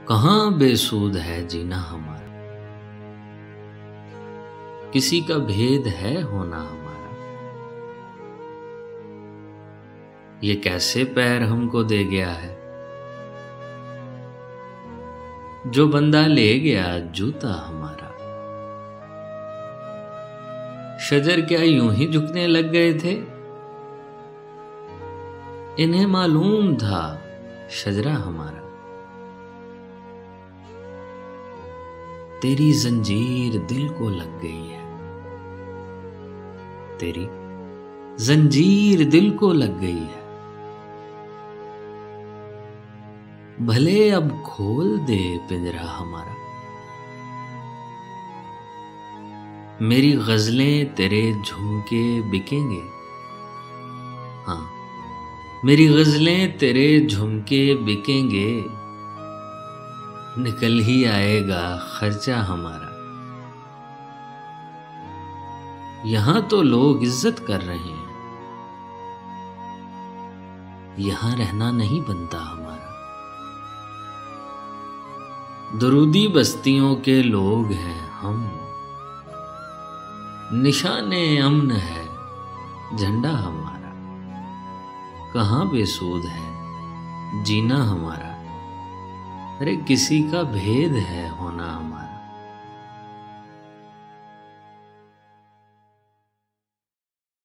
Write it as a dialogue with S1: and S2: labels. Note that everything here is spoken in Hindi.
S1: कहाँ बेसूद है जीना हमारा, किसी का भेद है होना हमारा। ये कैसे पैर हमको दे गया है, जो बंदा ले गया जूता हमारा। शजर क्या यूं ही झुकने लग गए थे, इन्हें मालूम था शजरा हमारा। तेरी जंजीर दिल को लग गई है, तेरी जंजीर दिल को लग गई है। भले अब खोल दे पिंजरा हमारा। मेरी गजलें तेरे झुमके बिकेंगे, हाँ मेरी गजलें तेरे झुमके बिकेंगे। निकल ही आएगा खर्चा हमारा। यहां तो लोग इज्जत कर रहे हैं, यहां रहना नहीं बनता हमारा। दरूदी बस्तियों के लोग हैं हम, निशाने अमन है झंडा हमारा। कहाँ बेसूद है जीना हमारा, अरे किसी का भेद है होना हमारा।